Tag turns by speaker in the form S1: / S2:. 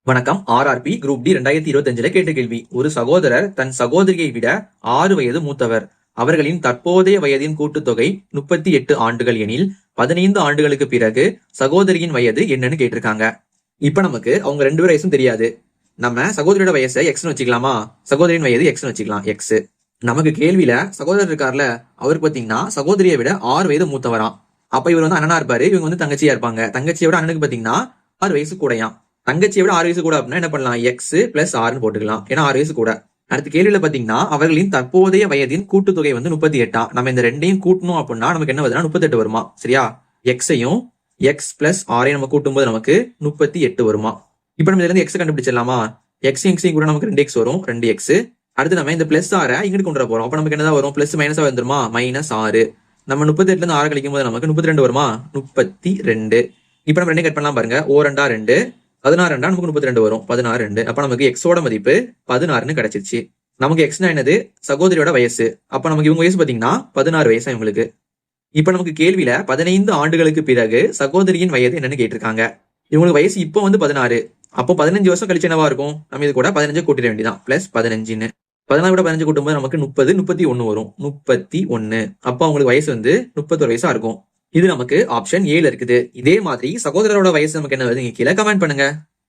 S1: வணக்கம். RRB group D 2025 கேட்ட கேள்வி. ஒரு சகோதரர் தன் சகோதரியை விட 6 வயது மூத்தவர். அவர்களின் தற்போதைய வயதின் கூட்டுத்தொகை 38 ஆண்டுகள் எனில் 15 ஆண்டுகளுக்கு பிறகு சகோதரியின் வயது என்னன்னு கேட்டிருக்காங்க. இப்ப நமக்கு அவங்க 2 பேர் வயசும் தெரியாது. நம்ம சகோதரியோட வயசை எக்ஸ்னு வச்சுக்கலாமா, சகோதரியின் வயது எக்ஸ்னு வச்சுக்கலாம். எக்ஸ். நமக்கு கேள்வியில சகோதரர் இருக்கார்ல, அவருக்கு பாத்தீங்கன்னா சகோதரியை விட 6 வயது மூத்தவராம். அப்ப இவர் வந்து அண்ணனா இருப்பாரு, இவங்க வந்து தங்கச்சியா இருப்பாங்க. தங்கச்சியை விட அண்ணனுக்கு பாத்தீங்கன்னா 6 வயசு கூடயாம். தங்கச்சியை விட 6 வயசு கூட அப்படின்னா என்ன பண்ணலாம், எக்ஸ் பிளஸ் 6 போட்டுக்கலாம், ஏன்னா 6 வயசு கூட. அடுத்த கேள்வியில பாத்தீங்கன்னா அவர்களின் தற்போதைய வயதின் கூட்டுத்தொகை வந்து 38. நம்ம இந்த ரெண்டையும் கூட்டணும் அப்படின்னா நமக்கு என்ன வருதுன்னா 38 வருமா, சரியா? எக்ஸையும் எக்ஸ் பிளஸ் 6 நம்ம கூட்டும் போது நமக்கு 38 வருமா. இப்ப நம்ம இதுல இருந்து எக்ஸ் கண்டுபிடிச்சிடலாமா? எக்ஸையும் கூட நமக்கு 2x வரும், 2x. அடுத்து நம்ம இந்த பிளஸ் 6 இங்கிட்டு கொண்டு வர போறோம். அப்ப நமக்கு என்னதான் வரும், பிளஸ் மைனஸா வந்துருமா, -6. நம்ம 38ல இருந்து 6 கழிக்கும் போது நமக்கு 32 வருமா, 32. இப்ப நம்ம 2 கட் பண்ணலாம் பாருங்க, ஓ 2 2, 16 நமக்கு 32 வரும், 16. அப்ப நமக்கு எக்ஸோட மதிப்பு 16ன்னு கிடைச்சிருச்சு. நமக்கு எக்ஸ்னா என்னது, சகோதரியோட வயசு. அப்ப நமக்கு இவங்க வயசு பாத்தீங்கன்னா 16 வயசா இவங்களுக்கு. இப்ப நமக்கு கேள்வியில 15 ஆண்டுகளுக்கு பிறகு சகோதரியின் வயது என்னன்னு கேட்டிருக்காங்க. இவங்களுக்கு வயசு இப்போ வந்து 16. அப்போ 15 வருஷம் கழிச்சு என்னவா இருக்கும், நம்ம இது கூட 15 கூட்டிட வேண்டியதான், பிளஸ் 15ன்னு. 16 விட 15 கூட்டும் போது நமக்கு 30, 31 வரும், 31. அப்ப அவங்களுக்கு வயசு வந்து 31 வயசா இருக்கும். இது நமக்கு ஆப்ஷன் ஏல இருக்குது. இதே மாதிரி சகோதரரோட வயசு நமக்கு என்ன வருது, கீழே கமெண்ட் பண்ணுங்க.